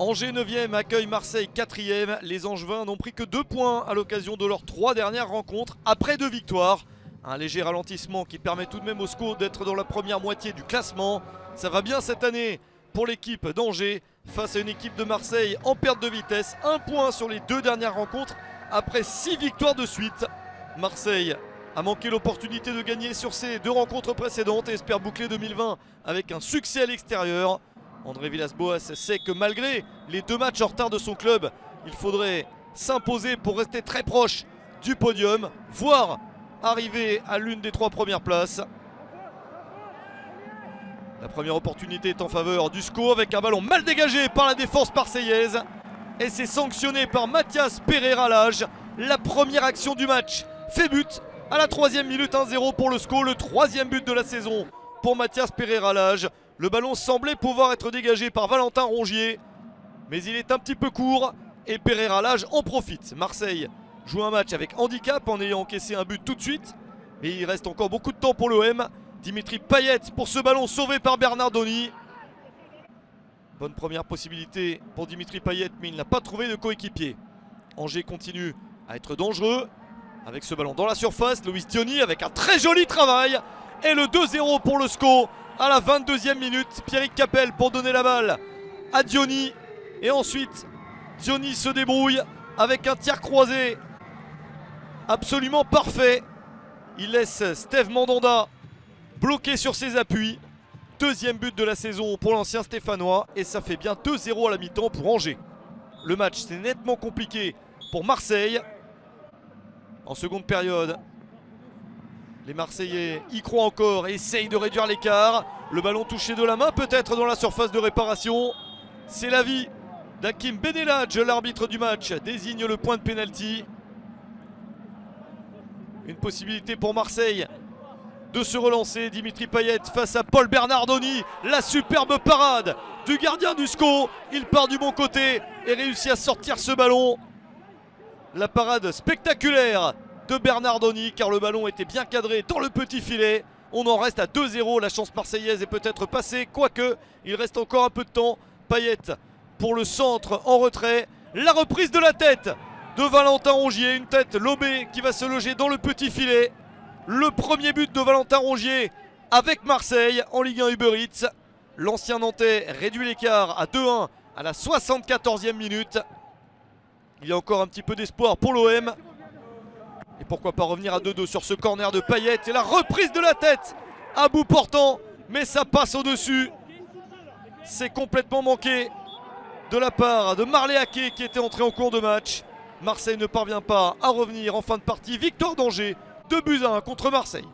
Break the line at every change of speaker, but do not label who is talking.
Angers 9e accueille Marseille 4e. Les Angevins n'ont pris que 2 points à l'occasion de leurs 3 dernières rencontres après 2 victoires. Un léger ralentissement qui permet tout de même au SCO d'être dans la première moitié du classement. Ça va bien cette année pour l'équipe d'Angers face à une équipe de Marseille en perte de vitesse. 1 point sur les 2 dernières rencontres après 6 victoires de suite. Marseille a manqué l'opportunité de gagner sur ses 2 rencontres précédentes et espère boucler 2020 avec un succès à l'extérieur. André Villas-Boas sait que malgré les 2 matchs en retard de son club, il faudrait s'imposer pour rester très proche du podium, voire arriver à l'une des 3 premières places. La première opportunité est en faveur du SCO avec un ballon mal dégagé par la défense marseillaise. Et c'est sanctionné par Mathias Pereira-Lage. La première action du match fait but à la 3e minute, 1-0 pour le SCO. Le 3e but de la saison pour Mathias Pereira-Lage. Le ballon semblait pouvoir être dégagé par Valentin Rongier, mais il est un petit peu court et Pereira-Lage en profite. Marseille joue un match avec handicap en ayant encaissé un but tout de suite, mais il reste encore beaucoup de temps pour l'OM. Dimitri Payet pour ce ballon sauvé par Bernardoni. Bonne première possibilité pour Dimitri Payet, mais il n'a pas trouvé de coéquipier. Angers continue à être dangereux avec ce ballon dans la surface. Loïs Diony avec un très joli travail et le 2-0 pour le SCO. À la 22e minute, Pierrick Capel pour donner la balle à Diony. Et ensuite, Diony se débrouille avec un tir croisé absolument parfait. Il laisse Steve Mandanda bloqué sur ses appuis. 2e but de la saison pour l'ancien Stéphanois. Et ça fait bien 2-0 à la mi-temps pour Angers. Le match s'est nettement compliqué pour Marseille. En seconde période, les Marseillais y croient encore et essayent de réduire l'écart. Le ballon touché de la main peut-être dans la surface de réparation. C'est l'avis d'Hakim Benelladj, l'arbitre du match, désigne le point de pénalty. Une possibilité pour Marseille de se relancer. Dimitri Payet face à Paul Bernardoni. La superbe parade du gardien du SCO. Il part du bon côté et réussit à sortir ce ballon. La parade spectaculaire de Bernardoni car le ballon était bien cadré dans le petit filet. On en reste à 2-0, la chance marseillaise est peut-être passée, quoique il reste encore un peu de temps. Payet pour le centre en retrait. La reprise de la tête de Valentin Rongier, une tête lobée qui va se loger dans le petit filet. Le premier but de Valentin Rongier avec Marseille en Ligue 1 Uber Eats. L'ancien Nantais réduit l'écart à 2-1 à la 74e minute. Il y a encore un petit peu d'espoir pour l'OM. Et pourquoi pas revenir à 2-2 sur ce corner de Payet. Et la reprise de la tête à bout portant. Mais ça passe au-dessus. C'est complètement manqué de la part de Marley Haké qui était entré en cours de match. Marseille ne parvient pas à revenir en fin de partie. Victoire d'Angers, 2-1 contre Marseille.